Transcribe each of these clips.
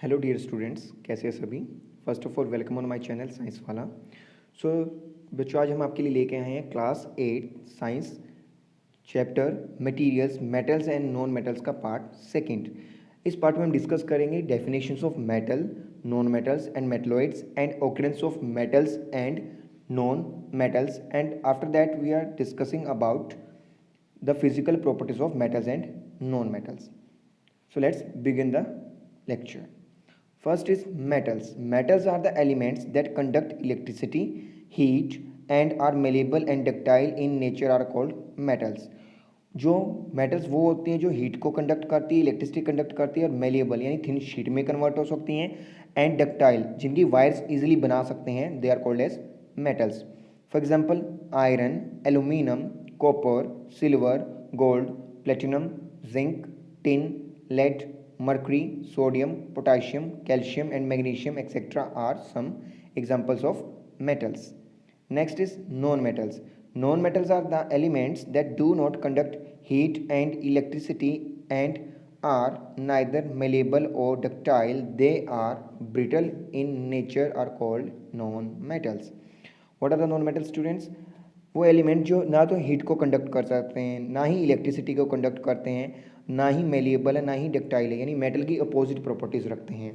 Hello dear students, कैसे हैं सभी। First of all welcome on my channel science वाला। सो बच्चों, आज हम आपके लिए लेके आए हैं class 8 science chapter materials, metals and non metals का पार्ट सेकंड। इस पार्ट में हम डिस्कस करेंगे definitions of metal, non metals and metalloids and occurrence of metals and non metals, and after that we are discussing about the physical properties of metals and non-metals. So let's begin the lecture. First is metals. Metals are the elements that conduct electricity, heat and are malleable and ductile in nature are called metals. जो metals वो होती हैं जो heat को conduct करती है, electricity conduct करती है और मेलेबल यानी थिन शीट में कन्वर्ट हो सकती हैं, एंड डक्टाइल जिनकी वायर्स इजीली बना सकते हैं, they are called as metals. For example iron, aluminium, copper, silver, gold, platinum, zinc, tin, lead, mercury, sodium, potassium, calcium and magnesium etc. are some examples of metals. Next is non-metals. Non-metals are the elements that do not conduct heat and electricity and are neither malleable or ductile. They are brittle in nature are called non-metals. What are the non-metals, students? वो element जो ना तो heat को conduct कर सकते हैं, ना ही electricity को कंडक्ट करते हैं, ना ही मेलिएबल है, ना ही डक्टाइल है, यानी मेटल की अपोजिट प्रॉपर्टीज़ रखते हैं.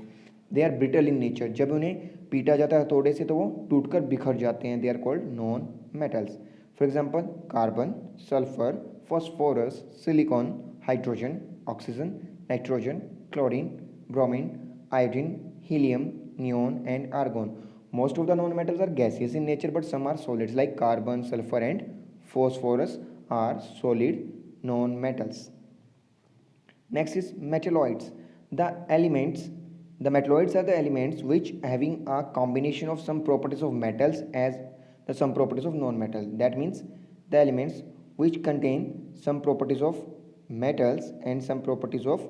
They are brittle in nature. जब उन्हें पीटा जाता है हथौड़े से तो वो टूटकर बिखर जाते हैं. They are called non metals. For example carbon, sulphur, phosphorus, silicon, hydrogen, oxygen, nitrogen, chlorine, bromine, iodine, helium, neon and argon. Most of the non-metals are gaseous in nature, but some are solids like carbon, sulfur and phosphorus are solid non-metals. Next is metalloids. The elements, the metalloids are the elements which having a combination of some properties of metals as the some properties of non-metal. That means the elements which contain some properties of metals and some properties of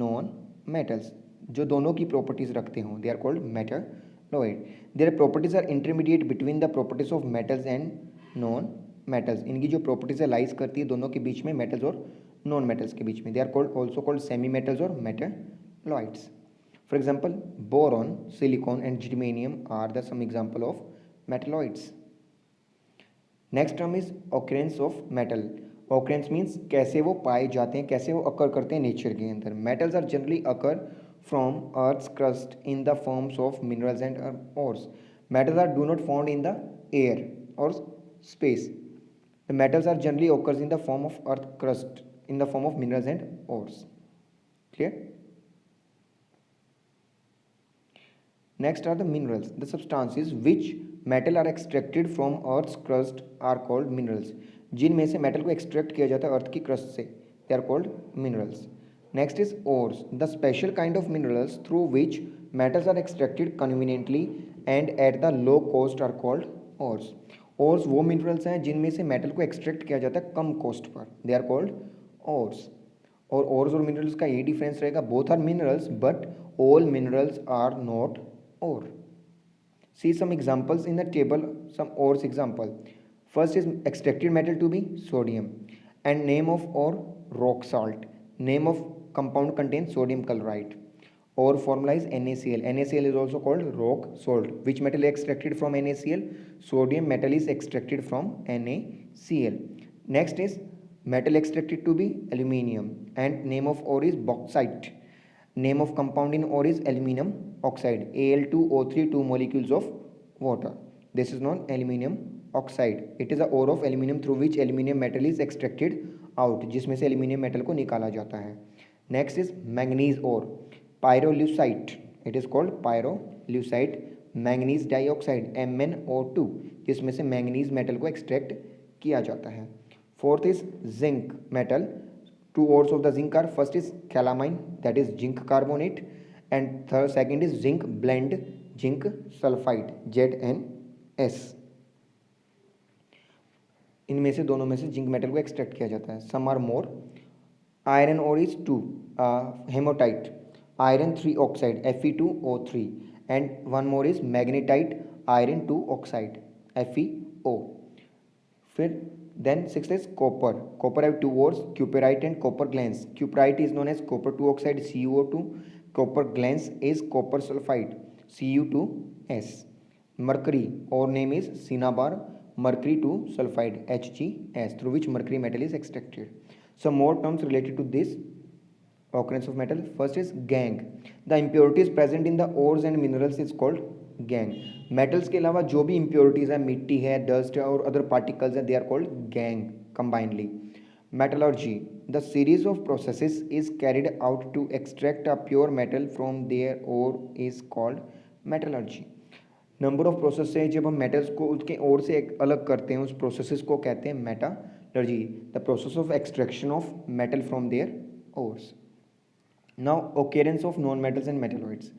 non-metals. जो दोनों की properties रखते हों, they are called metalloid. Their properties are intermediate between the properties of metals and non-metals. इनकी जो properties है lies करती है दोनों के बीच में, metals और non-metals के बीच में. They are called also called semi-metals or metalloids. For example, boron, silicon and germanium are the some example of metalloids. Next term is occurrence of metal. Occurrence means कैसे वो पाए जाते हैं, कैसे वो occur करते हैं नेचर के अंदर. Metals are generally occur from Earth's crust in the forms of minerals and ores. Metals are do not found in the air or space. The metals are generally occurs in the form of earth crust in the form of minerals and ores. Clear? Next are the minerals. The substances which metal are extracted from earth's crust are called minerals. जिनमें से metal को extract किया जाता है अर्थ की crust से, they are called minerals. Next is ores. The special kind of minerals through which metals are extracted conveniently and at the low cost are called ores. Ores वो minerals हैं जिनमें से मेटल को एक्सट्रैक्ट किया जाता है कम cost per. They are called ores. और ores और minerals का ये डिफरेंस रहेगा, both are minerals but all minerals are not ore. See some examples in the table, some ores example. First is extracted metal to be sodium and name of ore rock salt. Name of compound contains sodium chloride. Ore formula is NaCl. NaCl is also called rock salt. Which metal is extracted from NaCl? Sodium metal is extracted from NaCl. Next is metal extracted to be aluminium and name of ore is bauxite. Name of compound in ore is aluminum oxide. Al2O3, 2 molecules of water. This is known aluminium oxide. It is a ore of aluminium through which aluminium metal is extracted out, जिसमें से aluminium metal को निकाला जाता है. Next is manganese ore, pyrolusite. It is called pyrolusite. Manganese dioxide, MnO2, जिसमें से manganese metal को extract किया जाता है. Fourth is zinc metal. Two ores of the zinc are, first is calamine, that is zinc carbonate, and second is zinc blend, zinc sulfide, ZnS. इनमें से दोनों में से जिंक मेटल को एक्सट्रैक्ट किया जाता है. Some are more. Iron ore is 2 hematite, iron 3 oxide Fe2O3, and one more is magnetite, iron 2 oxide FeO. फिर then six is copper. Copper have 2 ores, cuprite and copper glance. Cuprite is known as copper 2 oxide CuO2. copper glance is copper sulfide, Cu2S. Mercury, ore name is cinnabar, mercury 2 sulfide, Hgs, through which mercury metal is extracted. Some more terms related to this occurrence of metal. First is gangue. The impurities present in the ores and minerals is called gangue. Metals के अलावा जो भी impurities है, मिट्टी है, dust है और other particles है, they are called gangue combinedly. Metallurgy, the series of processes is carried out to extract a pure metal from their ore is called metallurgy. Number of process से जब हम metals को उसके ओर से अलग करते हैं, उस प्रोसेसेस को कहते हैं metallurgy, the process of extraction of metal from their ores. Now, occurrence of non-metals and metalloids.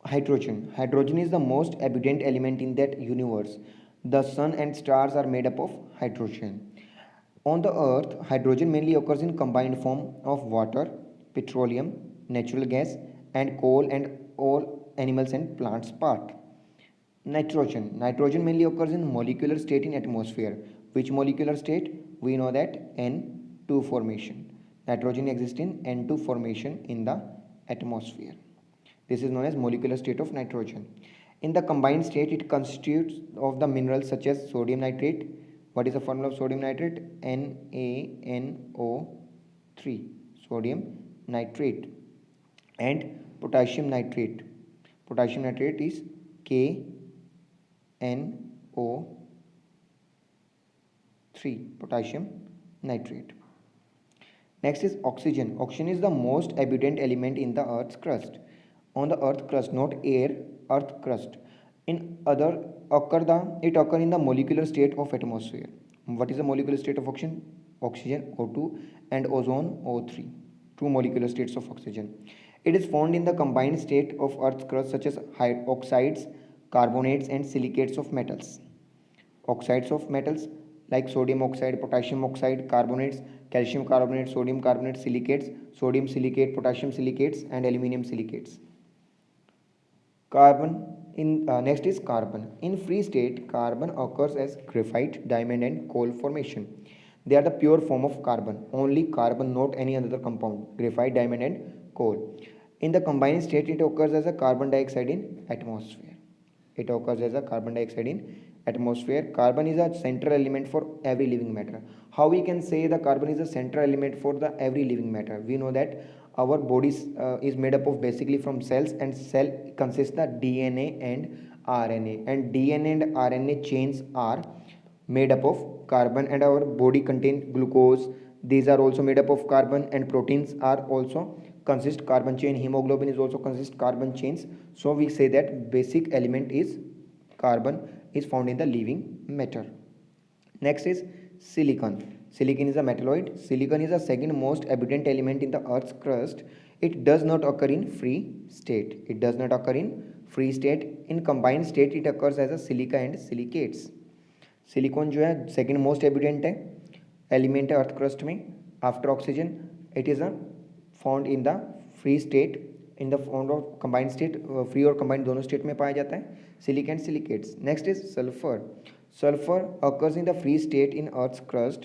Hydrogen. Hydrogen is the most abundant element in that universe. The sun and stars are made up of hydrogen. On the earth, hydrogen mainly occurs in combined form of water, petroleum, natural gas, and coal, and all animals and plants part. Nitrogen. Nitrogen mainly occurs in molecular state in atmosphere. Which molecular state? We know that N2 formation. Nitrogen exists in N2 formation in the atmosphere. This is known as molecular state of nitrogen. In the combined state, it constitutes of the minerals such as sodium nitrate. What is the formula of sodium nitrate? NaNO3, sodium nitrate, and potassium nitrate. Potassium nitrate is KNO3, potassium nitrate. Next is oxygen. Oxygen is the most abundant element in the earth's crust. On the earth crust, not air, earth crust. It occur in the molecular state of atmosphere. What is the molecular state of oxygen? Oxygen O2 and ozone O3. Two molecular states of oxygen. It is found in the combined state of earth's crust such as oxides, carbonates, and silicates of metals. Oxides of metals like sodium oxide, potassium oxide, carbonates, calcium carbonate, sodium carbonate, silicates, sodium silicate, potassium silicates, and aluminum silicates. Next is carbon. In free state, carbon occurs as graphite, diamond, and coal formation. They are the pure form of carbon. Only carbon, not any other compound. Graphite, diamond, and coal. In the combined state, it occurs as a carbon dioxide in atmosphere. It occurs as a carbon dioxide in atmosphere. Carbon is a central element for every living matter. How we can say the carbon is a central element for the every living matter? We know that our body is made up of basically from cells, and cell consists the DNA and RNA, and DNA and RNA chains are made up of carbon, and our body contains glucose. These are also made up of carbon, and proteins are also consist carbon chain. Hemoglobin is also consist carbon chains. So we say that basic element is carbon is found in the living matter. Next is silicon. Silicon is a metalloid. Silicon is the second most abundant element in the earth's crust. It does not occur in free state. It does not occur in free state. In combined state, it occurs as a silica and silicates. Silicon जो है second most abundant है element है earth crust में after oxygen. It is a found in the free state, in the found of combined state. Free और combined दोनों state में पाया जाता है. Silica and silicates. Next is sulphur. Sulphur occurs in the free state in earth's crust.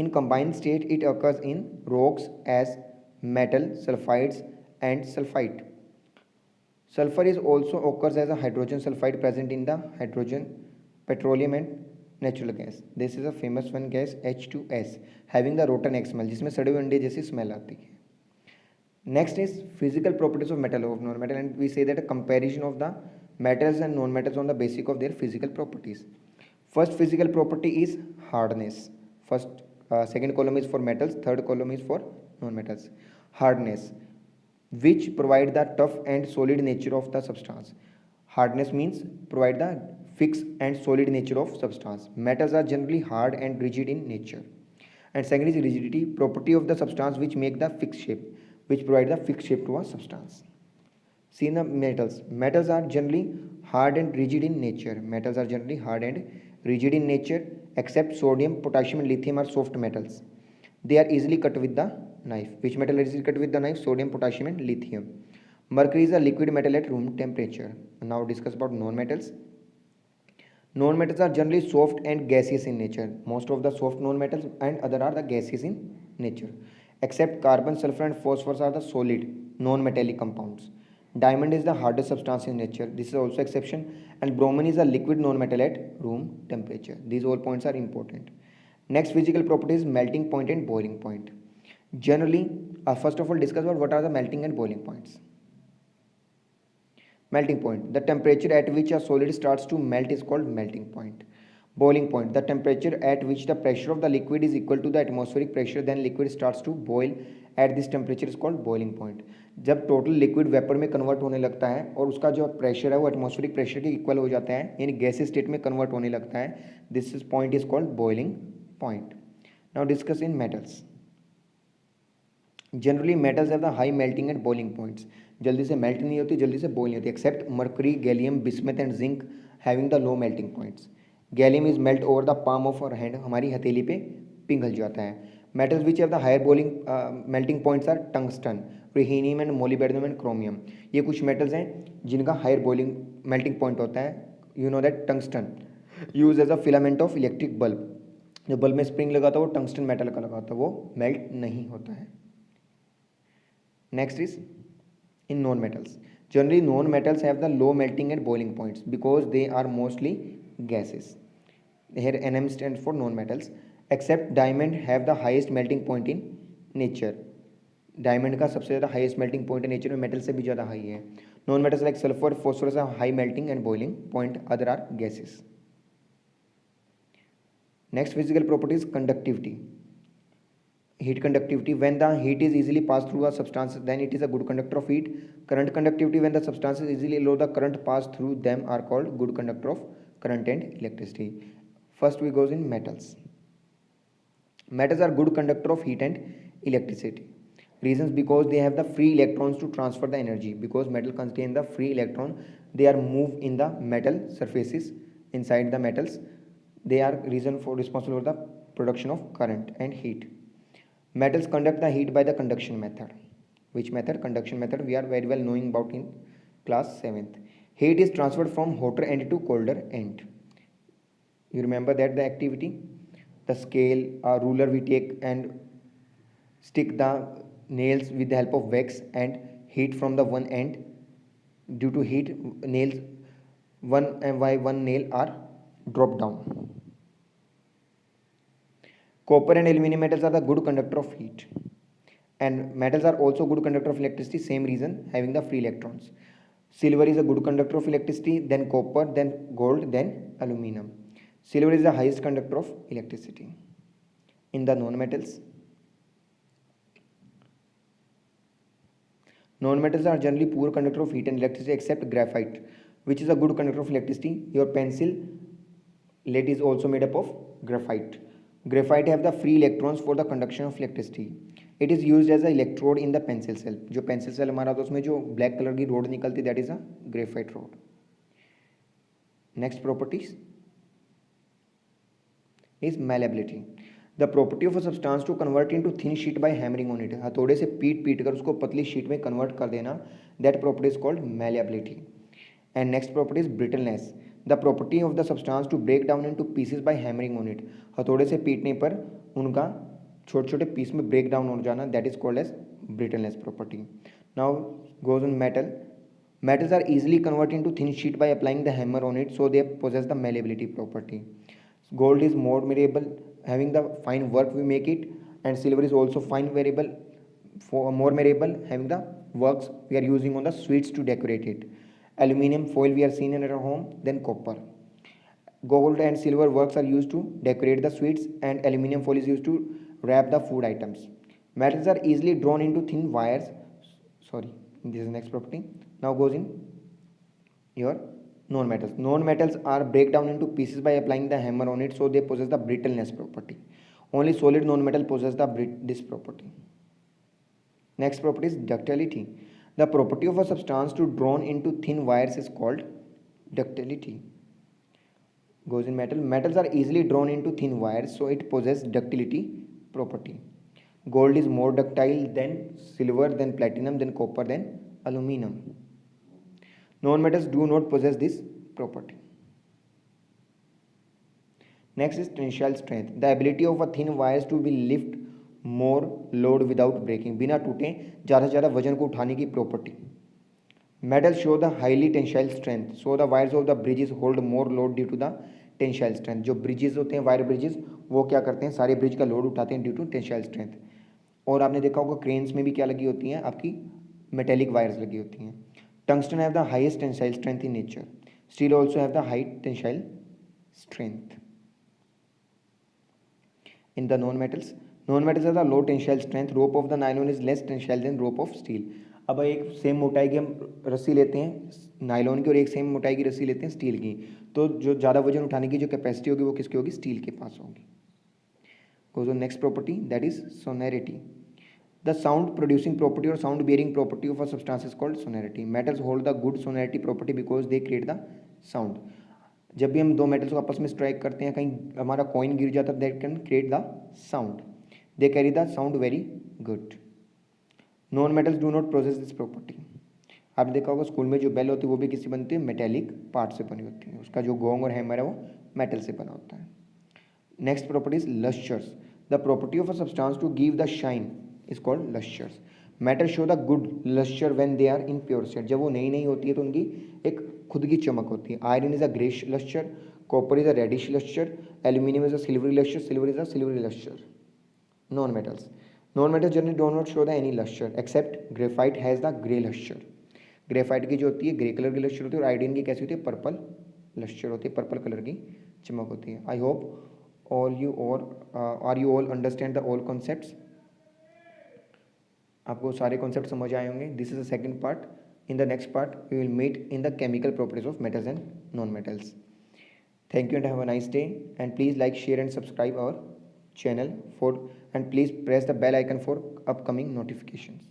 In combined state, it occurs in rocks as metal, sulfides, and sulfite. Sulfur is also occurs as a hydrogen sulfide present in the hydrogen, petroleum, and natural gas. This is a famous one gas H2S having the rotten egg smell, जिसमें सड़े हुए अंडे जैसी smell आती है. Next is physical properties of metal of non-metal, and we say that a comparison of the metals and non-metals on the basis of their physical properties. First physical property is hardness. Second column is for metals, third column is for non-metals. Hardness, which provide the tough and solid nature of the substance. Hardness means provide the fixed and solid nature of substance. Metals are generally hard and rigid in nature. And second is rigidity, property of the substance which make the fixed shape, which provide the fixed shape to a substance. See the metals. Metals are generally hard and rigid in nature. Metals are generally hard and rigid in nature, except sodium, potassium, and lithium are soft metals. They are easily cut with the knife. Which metal is easily cut with the knife? Sodium, potassium, and lithium. Mercury is a liquid metal at room temperature. Now discuss about non-metals. Non-metals are generally soft and gaseous in nature. Most of the soft non-metals and other are the gaseous in nature. Except carbon, sulfur, and phosphorus are the solid non-metallic compounds. Diamond is the hardest substance in nature. This is also exception. And bromine is a liquid non-metal at room temperature. These all points are important. Next physical property is melting point and boiling point. Generally, first of all discuss about what are the melting and boiling points. Melting point, the temperature at which a solid starts to melt is called melting point. Boiling point, the temperature at which the pressure of the liquid is equal to the atmospheric pressure, then liquid starts to boil at this temperature is called boiling point. जब total liquid vapour में convert होने लगता है और उसका जो pressure है वो एटमॉस्फेरिक प्रेशर के इक्वल हो जाता है, यानी गैसी स्टेट में कन्वर्ट होने लगता है, this is point is called boiling point. Now discuss in metals. Generally metals have the high melting and boiling points. जल्दी से मेल्ट नहीं होती, जल्दी से बॉइल नहीं होती, except mercury, gallium, bismuth and zinc having the low melting points. Gallium is melt over the palm of our hand, हमारी हथेली पे पिघल जाता है. Metals which have the higher boiling melting points are tungsten, rhenium and molybdenum and chromium. ये कुछ metals हैं जिनका हायर बॉइलिंग मेल्टिंग पॉइंट होता है. You know that tungsten use as a filament of electric bulb. जो bulb में spring लगाता है वो टंगस्टन मेटल का लगाता है, वो मेल्ट नहीं होता है. Next is in non-metals. Generally, non-metals have the low melting and boiling points because they are mostly gases. Here Nm stands for non-metals. Except diamond have the highest melting point in nature. Diamond का सबसे ज़्यादा highest melting point in nature में metal से भी ज़्यादा high है. Non-metals like sulfur, phosphorus have high melting and boiling point. Other are gases. Next physical property is conductivity. Heat conductivity, when the heat is easily passed through a substance, then it is a good conductor of heat. Current conductivity, when the substances easily allow the current pass through them, are called good conductor of current and electricity. First we goes in metals. Metals are good conductor of heat and electricity. Reasons, because they have the free electrons to transfer the energy. Because metal contain the free electron, they are moved in the metal surfaces inside the metals. They are reason for responsible for the production of current and heat. Metals conduct the heat by the conduction method. Which method? Conduction method we are very well knowing about in class 7th. Heat is transferred from hotter end to colder end. You remember that the activity? The scale, a ruler we take and stick the nails with the help of wax and heat from the one end. Due to heat, nails one by one nail are dropped down. Copper and aluminum metals are the good conductor of heat, and metals are also good conductor of electricity, same reason, having the free electrons. Silver is a good conductor of electricity, then copper, then gold, then aluminum. Silver is the highest conductor of electricity. In the non-metals, non-metals are generally poor conductor of heat and electricity except graphite, which is a good conductor of electricity. Your pencil lead is also made up of graphite. Graphite have the free electrons for the conduction of electricity. It is used as a electrode in the pencil cell. जो pencil cell हमारा तो उसमें जो black color की rod निकलती that is a graphite rod. Next properties is malleability. The property of a substance to convert into thin sheet by hammering on it. हथौड़े से पीट कर उसको पतली sheet में convert कर देना, that property is called malleability. And next property is brittleness. The property of the substance to break down into pieces by hammering on it. हथौड़े से पीटने पर उनका छोटे छोटे पीस में ब्रेक डाउन हो जाना, that is called as brittleness property. Now goes on metal. Metals are easily converted into thin sheet by applying the hammer on it, so they possess the malleability property. Gold is more malleable, having the fine work we make it, and silver is also fine variable, more malleable, having the works we are using on the sweets to decorate it. Aluminium foil we are seeing in our home, then copper. Gold and silver works are used to decorate the sweets, and aluminium foil is used to wrap the food items. Metals are easily drawn into thin wires. Sorry, this is the next property. Now goes in your non-metals. Non-metals are break down into pieces by applying the hammer on it, so they possess the brittleness property. Only solid non-metal possess this property. Next property is ductility. The property of a substance to drawn into thin wires is called ductility. Goes in metal. Metals are easily drawn into thin wires, so it possesses ductility property. Gold is more ductile than silver, then platinum, then copper, then aluminum. Non-metals do not possess this property. Next is tensile strength. The ability of a thin wires to be lifted more load without breaking, बिना टूटे ज़्यादा से ज़्यादा वजन को उठाने की property. Metal show the highly tensile strength, so the wires of the bridges hold more load due to the tensile strength. जो ब्रिजेस होते हैं वायर ब्रिजेस, वो क्या करते हैं, सारे ब्रिज का लोड उठाते हैं ड्यू टू टेंसाइल स्ट्रेंथ। और आपने देखा होगा क्रेन्स में भी क्या लगी होती हैं, आपकी मेटेलिक वायर्स लगी होती हैं। Tungsten have the highest tensile strength in nature, steel also have the high tensile strength. In the non-metals, non-metals have the low tensile strength, rope of the nylon is less tensile than rope of steel। अब एक same मोटाई की हम रस्सी लेते हैं nylon की और एक सेम मोटाई की रस्सी लेते हैं स्टील की, तो जो ज़्यादा वजन उठाने की जो कैपेसिटी होगी वो किसकी होगी, स्टील के पास होगी। Goes on next property, that is sonority. The sound producing property और sound bearing property of a substance is called sonority. Metals hold the good sonority property because they create the sound. जब भी हम दो metals को आपस में strike करते हैं, कहीं हमारा कॉइन गिर जाता है, that can create the sound, they carry the sound very good. Non metals do not process this property. आपने देखा होगा स्कूल में जो बेल होती है वो भी किसी बनती है, मेटेलिक पार्ट से बनी होती है, उसका जो गोंग और हैमर है वो मेटल से बना होता है। Next property is lustres. The property of a substance to give the shine is called lustres. Metal show the good lustre when they are in pure state. जब वो नई नई होती है तो उनकी एक खुद की चमक होती है। Iron is a greyish lustre, copper is a reddish lustre, aluminium is a silvery lustre, silver is a silvery lustre. Non metals, non metals generally do not show the any lustre except graphite has the grey lustre. Graphite की जो होती है grey colour की lustre होती है और iodine की कैसी होती है, पर्पल लस्चर होती है, पर्पल कलर की चमक होती है। आई होप ऑल यू और are you all understand the all concepts. आपको सारे कॉन्सेप्ट समझ आए होंगे। This is the second part. In the next part we will meet in the chemical properties of metals and non metals. Thank you and have a nice day, and please like, share and subscribe our channel for, and please press the bell icon for upcoming notifications.